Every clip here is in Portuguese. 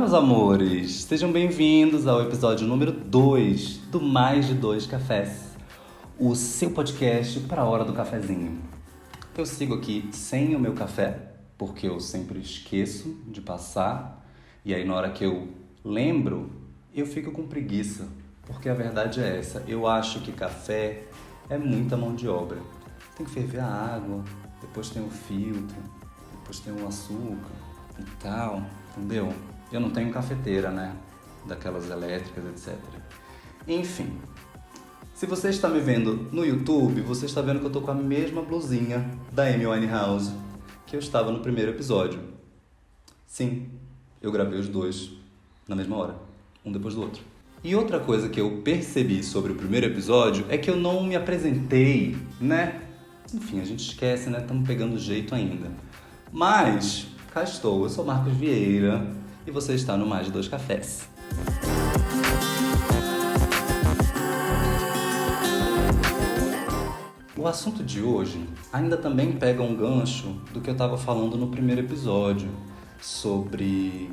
meus amores! Sejam bem-vindos ao episódio número 2 do Mais de Dois Cafés, o seu podcast para a hora do cafezinho. Eu sigo aqui sem o meu café, porque eu sempre esqueço de passar, e aí na hora que eu lembro, eu fico com preguiça, porque a verdade é essa, eu acho que café é muita mão de obra. Tem que ferver a água, depois tem o filtro, depois tem o açúcar e tal, entendeu? Eu não tenho cafeteira, né? Daquelas elétricas, etc. Enfim, se você está me vendo no YouTube, você está vendo que eu tô com a mesma blusinha da Amy Winehouse que eu estava no primeiro episódio. Sim, eu gravei os dois na mesma hora, um depois do outro. E outra coisa que eu percebi sobre o primeiro episódio é que eu não me apresentei, né? Enfim, a gente esquece, né? Estamos pegando jeito ainda. Mas cá estou, eu sou Marcos Vieira e você está no Mais de Dois Cafés. O assunto de hoje ainda também pega um gancho do que eu estava falando no primeiro episódio, sobre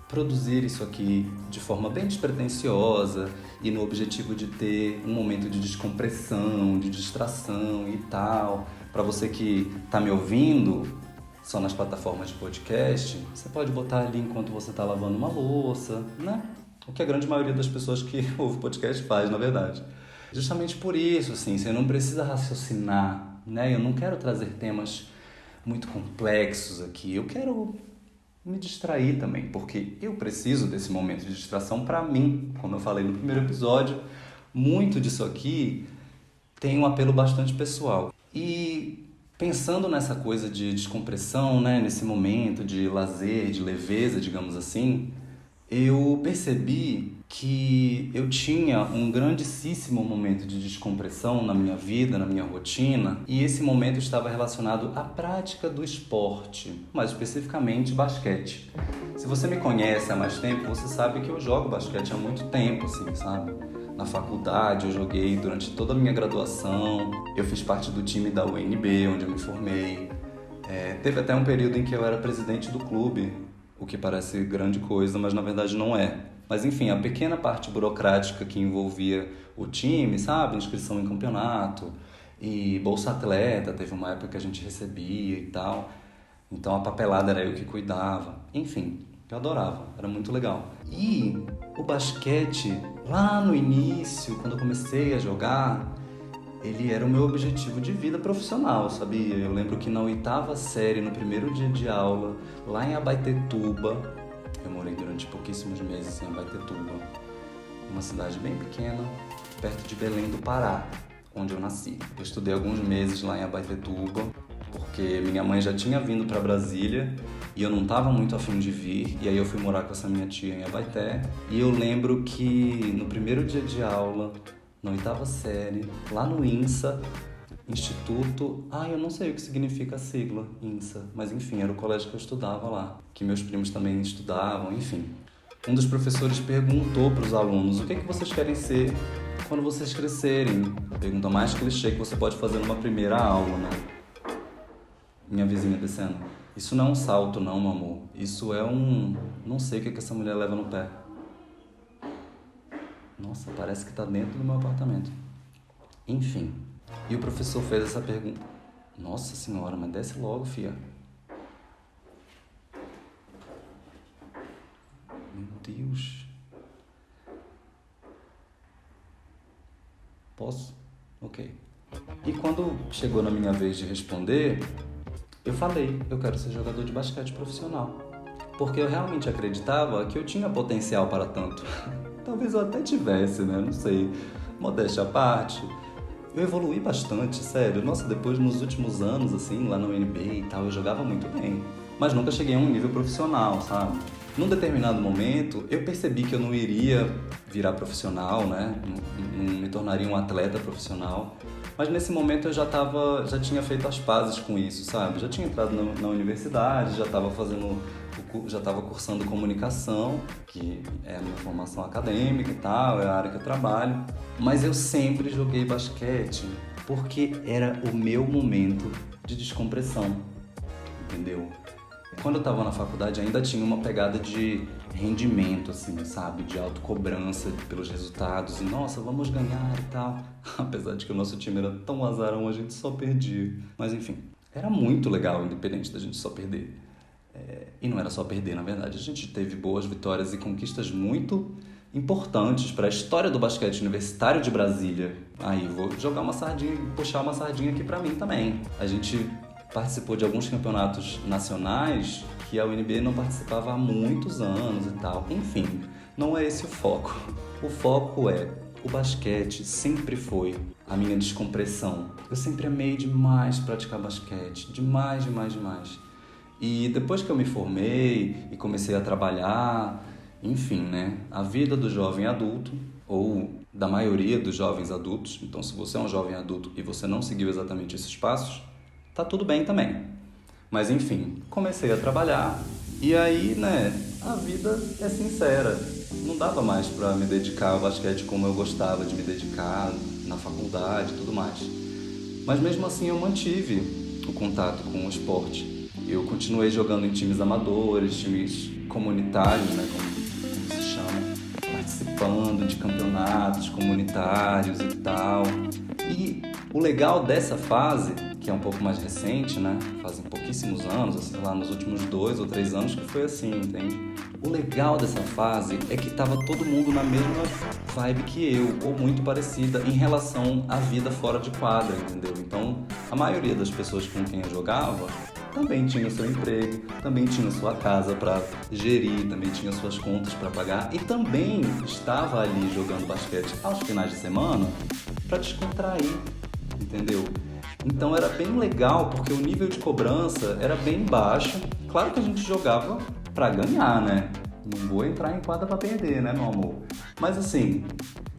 produzir isso aqui de forma bem despretensiosa e no objetivo de ter um momento de descompressão, de distração e tal. Para você que está me ouvindo só nas plataformas de podcast, você pode botar ali enquanto você está lavando uma louça, né? O que a grande maioria das pessoas que ouvem podcast faz, na verdade. Justamente por isso, assim, você não precisa raciocinar, né? Eu não quero trazer temas muito complexos aqui, eu quero me distrair também, porque eu preciso desse momento de distração para mim. Como eu falei no primeiro episódio, muito disso aqui tem um apelo bastante pessoal. E pensando nessa coisa de descompressão, né, nesse momento de lazer, de leveza, digamos assim, eu percebi que eu tinha um grandíssimo momento de descompressão na minha vida, na minha rotina, e esse momento estava relacionado à prática do esporte, mais especificamente basquete. Se você me conhece há mais tempo, você sabe que eu jogo basquete há muito tempo, assim, sabe? Na faculdade eu joguei durante toda a minha graduação, eu fiz parte do time da UNB, onde eu me formei. Teve até um período em que eu era presidente do clube, o que parece grande coisa, mas na verdade não é. Mas enfim, a pequena parte burocrática que envolvia o time, sabe? Inscrição em campeonato e Bolsa Atleta, teve uma época que a gente recebia e tal. Então a papelada era eu que cuidava. Enfim, eu adorava, era muito legal. E o basquete, lá no início, quando eu comecei a jogar, ele era o meu objetivo de vida profissional, sabia? Eu lembro que na 8ª série, no primeiro dia de aula, lá em Abaetetuba, eu morei durante pouquíssimos meses em Abaetetuba, uma cidade bem pequena, perto de Belém do Pará, onde eu nasci. Eu estudei alguns meses lá em Abaetetuba, porque minha mãe já tinha vindo para Brasília e eu não estava muito afim de vir, e aí eu fui morar com essa minha tia em Abaeté. E eu lembro que no primeiro dia de aula, na 8ª série, lá no INSA, Instituto... eu não sei o que significa a sigla, INSA, mas enfim, era o colégio que eu estudava lá, que meus primos também estudavam, enfim. Um dos professores perguntou para os alunos: o que vocês querem ser quando vocês crescerem? Pergunta mais clichê que você pode fazer numa primeira aula, né? Minha vizinha descendo. Isso não é um salto, não, meu amor. Isso é um... não sei o que essa mulher leva no pé. Nossa, parece que tá dentro do meu apartamento. Enfim. E o professor fez essa pergunta. Nossa senhora, mas desce logo, fia. Meu Deus. Posso? Ok. E quando chegou na minha vez de responder, eu falei: eu quero ser jogador de basquete profissional. Porque eu realmente acreditava que eu tinha potencial para tanto. Talvez eu até tivesse, né? Não sei. Modéstia à parte. Eu evoluí bastante, sério. Nossa, depois, nos últimos anos, assim, lá na UNB e tal, eu jogava muito bem. Mas nunca cheguei a um nível profissional, sabe? Num determinado momento, eu percebi que eu não iria virar profissional, né? Não me tornaria um atleta profissional. Mas nesse momento eu já tinha feito as pazes com isso, sabe? Já tinha entrado na universidade, já estava cursando comunicação, que é a minha formação acadêmica e tal, é a área que eu trabalho. Mas eu sempre joguei basquete porque era o meu momento de descompressão, entendeu? Quando eu estava na faculdade ainda tinha uma pegada de rendimento, assim, sabe? De autocobrança pelos resultados. E, nossa, vamos ganhar e tal. Apesar de que o nosso time era tão azarão, a gente só perdia. Mas, enfim, era muito legal, independente da gente só perder. E não era só perder, na verdade. A gente teve boas vitórias e conquistas muito importantes para a história do basquete universitário de Brasília. Aí, vou jogar uma sardinha, puxar uma sardinha aqui para mim também. A gente participou de alguns campeonatos nacionais que a UNB não participava há muitos anos e tal. Enfim, não é esse o foco. O foco é, o basquete sempre foi a minha descompressão. Eu sempre amei demais praticar basquete, demais, demais, demais. E depois que eu me formei e comecei a trabalhar, enfim, né? A vida do jovem adulto, ou da maioria dos jovens adultos, então se você é um jovem adulto e você não seguiu exatamente esses passos, tá tudo bem também. Mas enfim, comecei a trabalhar e aí, né, a vida é sincera. Não dava mais para me dedicar ao basquete como eu gostava de me dedicar na faculdade e tudo mais. Mas mesmo assim eu mantive o contato com o esporte. Eu continuei jogando em times amadores, times comunitários, né, como se chama, participando de campeonatos comunitários e tal. E o legal dessa fase, que é um pouco mais recente, né? Fazem pouquíssimos anos, assim, lá nos últimos 2 ou 3 anos que foi assim, entende? O legal dessa fase é que tava todo mundo na mesma vibe que eu, ou muito parecida, em relação à vida fora de quadra, entendeu? Então, a maioria das pessoas com quem eu jogava também tinha seu emprego, também tinha sua casa para gerir, também tinha suas contas para pagar e também estava ali jogando basquete aos finais de semana para descontrair, entendeu? Então era bem legal porque o nível de cobrança era bem baixo. Claro que a gente jogava para ganhar, né? Não vou entrar em quadra para perder, né, meu amor? Mas assim,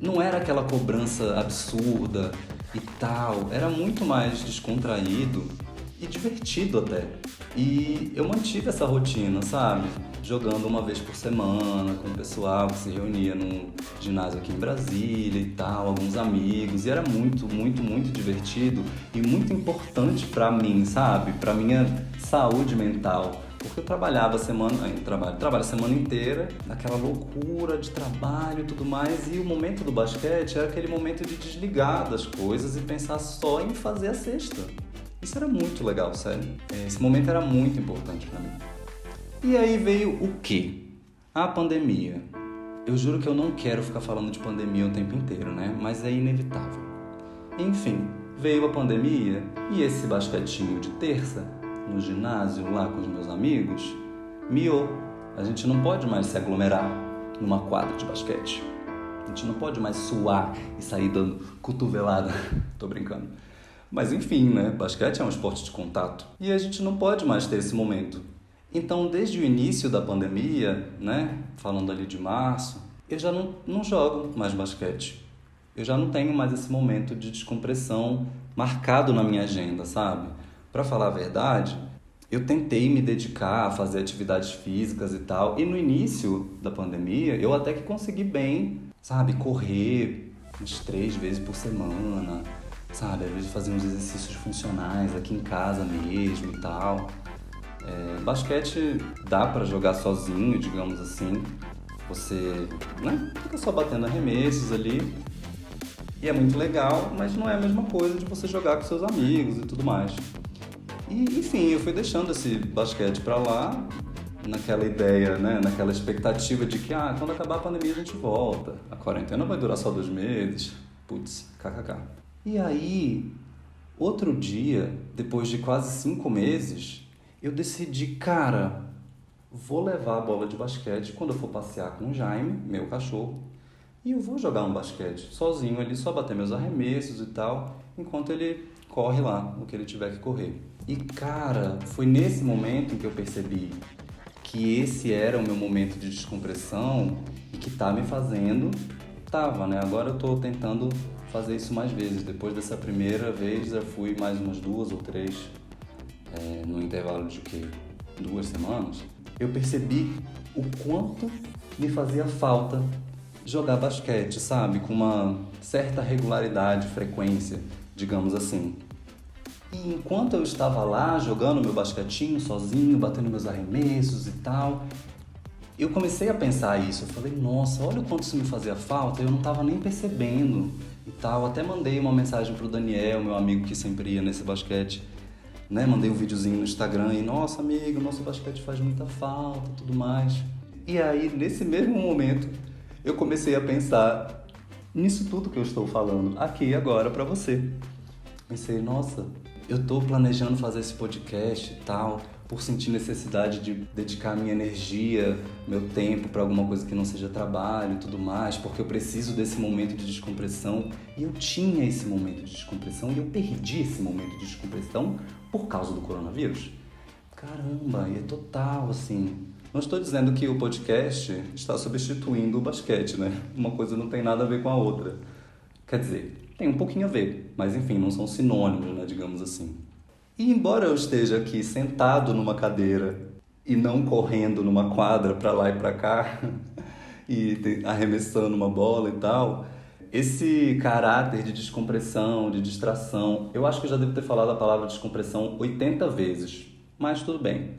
não era aquela cobrança absurda e tal, era muito mais descontraído e divertido até. E eu mantive essa rotina, sabe? Jogando uma vez por semana com o pessoal que se reunia num ginásio aqui em Brasília e tal, alguns amigos. E era muito, muito, muito divertido e muito importante pra mim, sabe? Pra minha saúde mental. Porque eu trabalhava trabalho a semana inteira, naquela loucura de trabalho e tudo mais, e o momento do basquete era aquele momento de desligar das coisas e pensar só em fazer a cesta. Isso era muito legal, sério. Esse momento era muito importante pra mim. E aí veio o quê? A pandemia. Eu juro que eu não quero ficar falando de pandemia o tempo inteiro, né? Mas é inevitável. Enfim, veio a pandemia e esse basquetinho de terça, no ginásio lá com os meus amigos, miou. A gente não pode mais se aglomerar numa quadra de basquete. A gente não pode mais suar e sair dando cotovelada. Tô brincando. Mas enfim, né? Basquete é um esporte de contato. E a gente não pode mais ter esse momento. Então, desde o início da pandemia, né? Falando ali de março, eu já não jogo mais basquete. Eu já não tenho mais esse momento de descompressão marcado na minha agenda, sabe? Pra falar a verdade, eu tentei me dedicar a fazer atividades físicas e tal. E no início da pandemia, eu até que consegui bem, sabe? Correr umas 3 vezes por semana, sabe? Às vezes fazer uns exercícios funcionais aqui em casa mesmo e tal. Basquete dá pra jogar sozinho, digamos assim. Você, né, fica só batendo arremessos ali. E é muito legal, mas não é a mesma coisa de você jogar com seus amigos e tudo mais. E, enfim, eu fui deixando esse basquete pra lá, naquela ideia, né, naquela expectativa de que, quando acabar a pandemia a gente volta. A quarentena vai durar só 2 meses. Putz, kkk. E aí, outro dia, depois de quase 5 meses, eu decidi, cara, vou levar a bola de basquete quando eu for passear com o Jaime, meu cachorro, e eu vou jogar um basquete sozinho ali, só bater meus arremessos e tal, enquanto ele corre lá, o que ele tiver que correr. E, cara, foi nesse momento em que eu percebi que esse era o meu momento de descompressão e que tá me fazendo... né? Agora eu tô tentando fazer isso mais vezes. Depois dessa primeira vez, eu fui mais umas 2 ou 3, no intervalo de 2 semanas. Eu percebi o quanto me fazia falta jogar basquete, sabe? Com uma certa regularidade, frequência, digamos assim. E enquanto eu estava lá jogando meu basquetinho sozinho, batendo meus arremessos e tal, Eu comecei a pensar isso, eu falei, nossa, olha o quanto isso me fazia falta, eu não tava nem percebendo e tal. Até mandei uma mensagem pro Daniel, meu amigo que sempre ia nesse basquete, né? Mandei um videozinho no Instagram e, nossa amigo, nosso basquete faz muita falta e tudo mais. E aí, nesse mesmo momento, eu comecei a pensar nisso tudo que eu estou falando aqui e agora pra você. Pensei, nossa, eu tô planejando fazer esse podcast e tal, por sentir necessidade de dedicar minha energia, meu tempo para alguma coisa que não seja trabalho e tudo mais, porque eu preciso desse momento de descompressão. E eu tinha esse momento de descompressão e eu perdi esse momento de descompressão por causa do coronavírus. Caramba, e é total, assim. Não estou dizendo que o podcast está substituindo o basquete, né? Uma coisa não tem nada a ver com a outra. Quer dizer, tem um pouquinho a ver, mas enfim, não são sinônimos, né, digamos assim. E embora eu esteja aqui sentado numa cadeira e não correndo numa quadra para lá e para cá e arremessando uma bola e tal, esse caráter de descompressão, de distração, eu acho que eu já devo ter falado a palavra descompressão 80 vezes, mas tudo bem,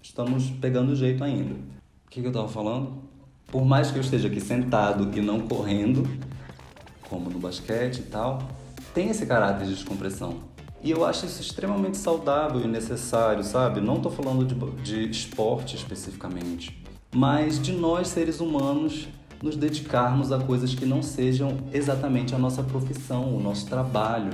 estamos pegando o jeito ainda. O que eu estava falando? Por mais que eu esteja aqui sentado e não correndo, como no basquete e tal, tem esse caráter de descompressão. E eu acho isso extremamente saudável e necessário, sabe? Não tô falando de esporte especificamente, mas de nós, seres humanos, nos dedicarmos a coisas que não sejam exatamente a nossa profissão, o nosso trabalho.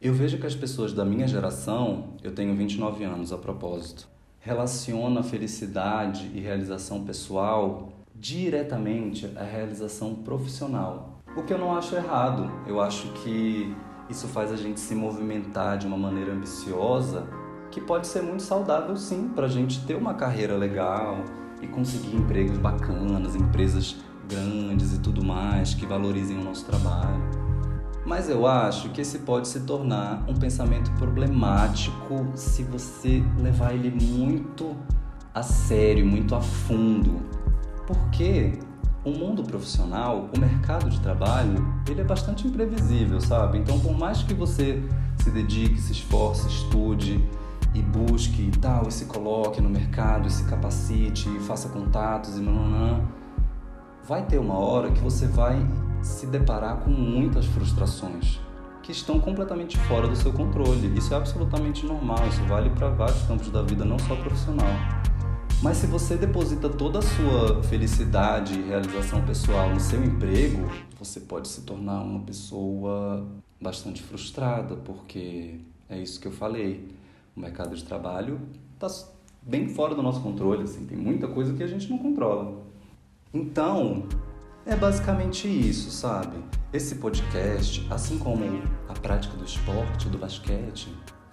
Eu vejo que as pessoas da minha geração, eu tenho 29 anos a propósito, relacionam a felicidade e realização pessoal diretamente à realização profissional. O que eu não acho errado, eu acho que isso faz a gente se movimentar de uma maneira ambiciosa, que pode ser muito saudável sim, para a gente ter uma carreira legal e conseguir empregos bacanas, empresas grandes e tudo mais, que valorizem o nosso trabalho. Mas eu acho que esse pode se tornar um pensamento problemático se você levar ele muito a sério, muito a fundo. Porque o mundo profissional, o mercado de trabalho, ele é bastante imprevisível, sabe? Então, por mais que você se dedique, se esforce, estude e busque e tal, e se coloque no mercado, e se capacite, e faça contatos e vai ter uma hora que você vai se deparar com muitas frustrações que estão completamente fora do seu controle. Isso é absolutamente normal, isso vale para vários campos da vida, não só profissional. Mas se você deposita toda a sua felicidade e realização pessoal no seu emprego, você pode se tornar uma pessoa bastante frustrada, porque é isso que eu falei. O mercado de trabalho está bem fora do nosso controle, assim, tem muita coisa que a gente não controla. Então, é basicamente isso, sabe? Esse podcast, assim como a prática do esporte, do basquete...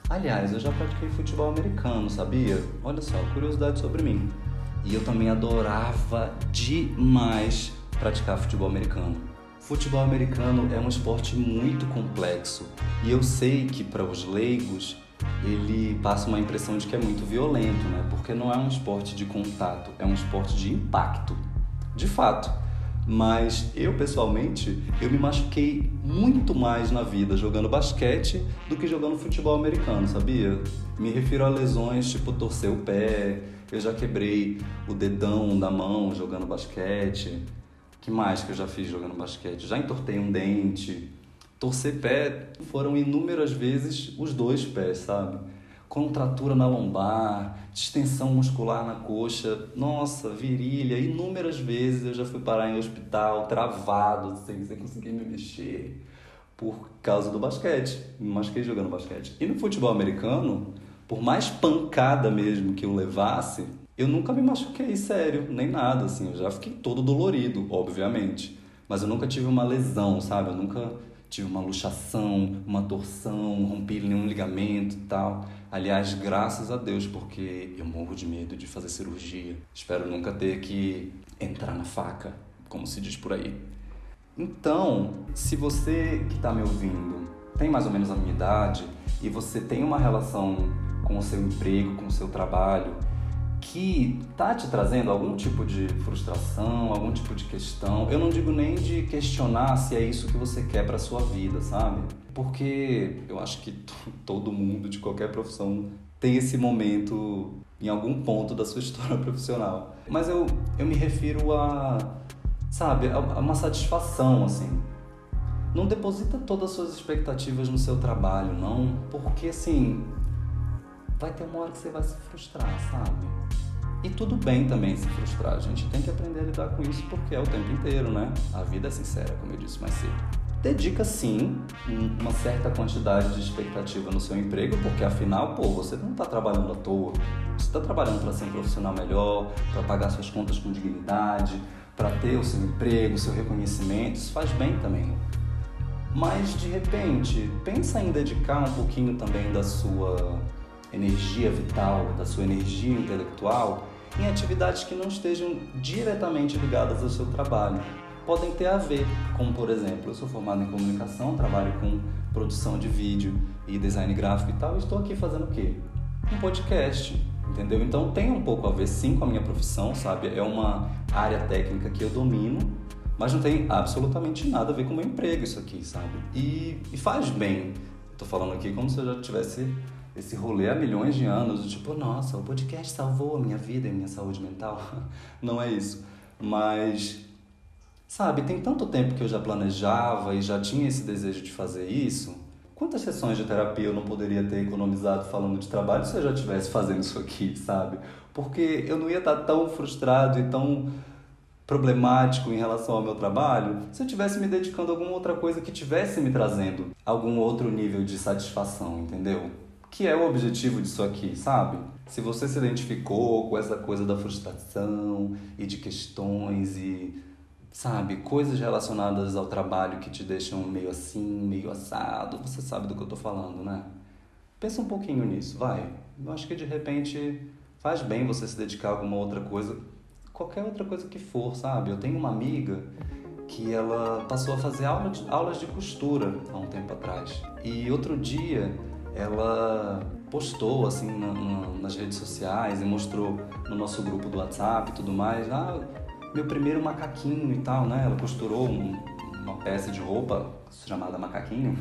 Aliás, eu já pratiquei futebol americano, sabia? Olha só, curiosidade sobre mim. E eu também adorava demais praticar futebol americano. Futebol americano é um esporte muito complexo. E eu sei que para os leigos ele passa uma impressão de que é muito violento, né? Porque não é um esporte de contato, é um esporte de impacto. De fato. Mas eu, pessoalmente, eu me machuquei muito mais na vida jogando basquete do que jogando futebol americano, sabia? Me refiro a lesões tipo torcer o pé, eu já quebrei o dedão da mão jogando basquete. Que mais que eu já fiz jogando basquete? Já entortei um dente. Torcer pé foram inúmeras vezes os dois pés, sabe? Contratura na lombar, distensão muscular na coxa, nossa, virilha, inúmeras vezes eu já fui parar em hospital, travado, sem conseguir me mexer, por causa do basquete, me machuquei jogando basquete. E no futebol americano, por mais pancada mesmo que eu levasse, eu nunca me machuquei, sério, nem nada, assim, eu já fiquei todo dolorido, obviamente, mas eu nunca tive uma lesão, sabe, eu nunca tive uma luxação, uma torção, rompi nenhum ligamento e tal. Aliás, graças a Deus, porque eu morro de medo de fazer cirurgia. Espero nunca ter que entrar na faca, como se diz por aí. Então, se você que está me ouvindo tem mais ou menos a minha idade e você tem uma relação com o seu emprego, com o seu trabalho, que tá te trazendo algum tipo de frustração, algum tipo de questão. Eu não digo nem de questionar se é isso que você quer para sua vida, sabe? Porque eu acho que todo mundo de qualquer profissão tem esse momento em algum ponto da sua história profissional. Mas eu me refiro a, sabe, a uma satisfação, assim. Não deposita todas as suas expectativas no seu trabalho, não, porque, assim, vai ter uma hora que você vai se frustrar, sabe? E tudo bem também se frustrar, a gente tem que aprender a lidar com isso porque é o tempo inteiro, né? A vida é sincera, como eu disse mais cedo. Dedica, sim, uma certa quantidade de expectativa no seu emprego, porque afinal, você não está trabalhando à toa. Você está trabalhando para ser um profissional melhor, para pagar suas contas com dignidade, para ter o seu emprego, o seu reconhecimento, isso faz bem também. Mas, de repente, pensa em dedicar um pouquinho também da sua energia vital, da sua energia intelectual em atividades que não estejam diretamente ligadas ao seu trabalho. Podem ter a ver, como por exemplo, eu sou formado em comunicação, trabalho com produção de vídeo e design gráfico e tal, e estou aqui fazendo o quê? Um podcast, entendeu? Então tem um pouco a ver sim com a minha profissão, sabe? É uma área técnica que eu domino, mas não tem absolutamente nada a ver com o meu emprego isso aqui, sabe? E faz bem. Tô falando aqui como se eu já tivesse esse rolê há milhões de anos, tipo, nossa, o podcast salvou a minha vida e a minha saúde mental. Não é isso. Mas, sabe, tem tanto tempo que eu já planejava e já tinha esse desejo de fazer isso. Quantas sessões de terapia eu não poderia ter economizado falando de trabalho se eu já estivesse fazendo isso aqui, sabe? Porque eu não ia estar tão frustrado e tão problemático em relação ao meu trabalho se eu estivesse me dedicando a alguma outra coisa que estivesse me trazendo algum outro nível de satisfação, entendeu? Que é o objetivo disso aqui, sabe? Se você se identificou com essa coisa da frustração e de questões e, sabe, coisas relacionadas ao trabalho que te deixam meio assim, meio assado, você sabe do que eu tô falando, né? Pensa um pouquinho nisso, vai. Eu acho que de repente faz bem você se dedicar a alguma outra coisa, qualquer outra coisa que for, sabe? Eu tenho uma amiga que ela passou a fazer aulas de costura há um tempo atrás. E outro dia ela postou assim nas redes sociais e mostrou no nosso grupo do WhatsApp e tudo mais, meu primeiro macaquinho e tal, né? Ela costurou uma peça de roupa chamada macaquinho.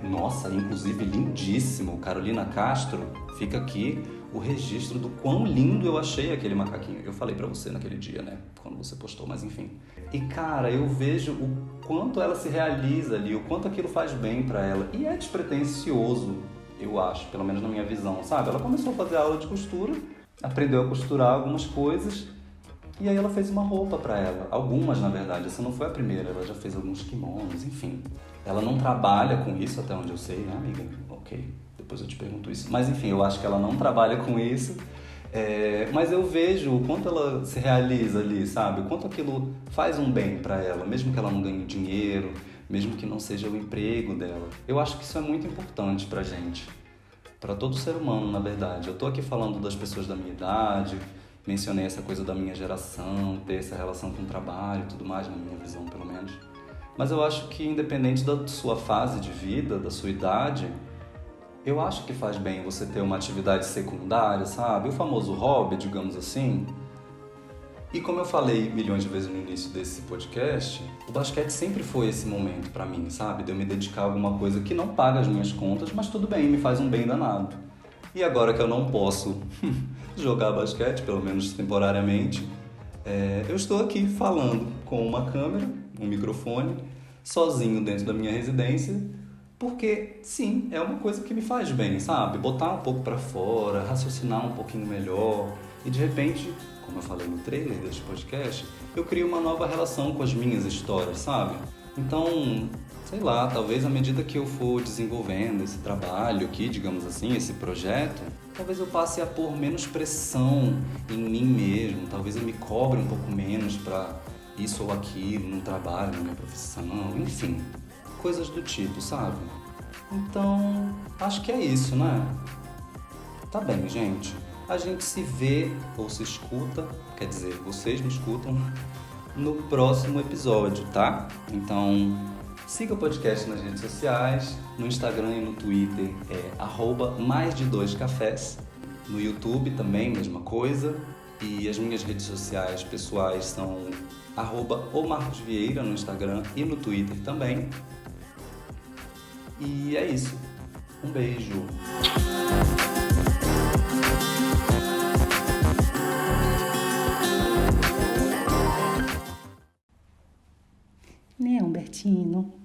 Nossa, inclusive lindíssimo. Carolina Castro, fica aqui o registro do quão lindo eu achei aquele macaquinho. Eu falei pra você naquele dia, né? Quando você postou, mas enfim. E cara, eu vejo o quanto ela se realiza ali, o quanto aquilo faz bem pra ela. E é despretensioso, eu acho, pelo menos na minha visão, sabe? Ela começou a fazer aula de costura, aprendeu a costurar algumas coisas, e aí ela fez uma roupa pra ela. Algumas, na verdade, essa não foi a primeira, ela já fez alguns kimonos, enfim. Ela não trabalha com isso, até onde eu sei, né, amiga? Ok, depois eu te pergunto isso. Mas enfim, eu acho que ela não trabalha com isso. Mas eu vejo o quanto ela se realiza ali, sabe? O quanto aquilo faz um bem pra ela, mesmo que ela não ganhe dinheiro, mesmo que não seja o emprego dela. Eu acho que isso é muito importante pra gente, pra todo ser humano, na verdade. Eu tô aqui falando das pessoas da minha idade, mencionei essa coisa da minha geração, ter essa relação com o trabalho e tudo mais, na minha visão, pelo menos. Mas eu acho que independente da sua fase de vida, da sua idade, eu acho que faz bem você ter uma atividade secundária, sabe? O famoso hobby, digamos assim. E como eu falei milhões de vezes no início desse podcast, o basquete sempre foi esse momento pra mim, sabe? De eu me dedicar a alguma coisa que não paga as minhas contas, mas tudo bem, me faz um bem danado. E agora que eu não posso jogar basquete, pelo menos temporariamente, eu estou aqui falando com uma câmera, um microfone, sozinho dentro da minha residência, porque, sim, é uma coisa que me faz bem, sabe? Botar um pouco pra fora, raciocinar um pouquinho melhor e, de repente, como eu falei no trailer deste podcast, eu crio uma nova relação com as minhas histórias, sabe? Então, sei lá, talvez à medida que eu for desenvolvendo esse trabalho aqui, digamos assim, esse projeto, talvez eu passe a pôr menos pressão em mim mesmo, talvez eu me cobre um pouco menos pra isso ou aquilo, no trabalho, na minha profissão, enfim, coisas do tipo, sabe? Então, acho que é isso, né? Tá bem, gente. A gente se vê ou se escuta, quer dizer, vocês me escutam no próximo episódio, tá? Então, siga o podcast nas redes sociais, no Instagram e no Twitter @mais-de-2cafés, no YouTube também, mesma coisa, e as minhas redes sociais pessoais são @omarcosvieira no Instagram e no Twitter também. E é isso. Um beijo! Né, Humbertino?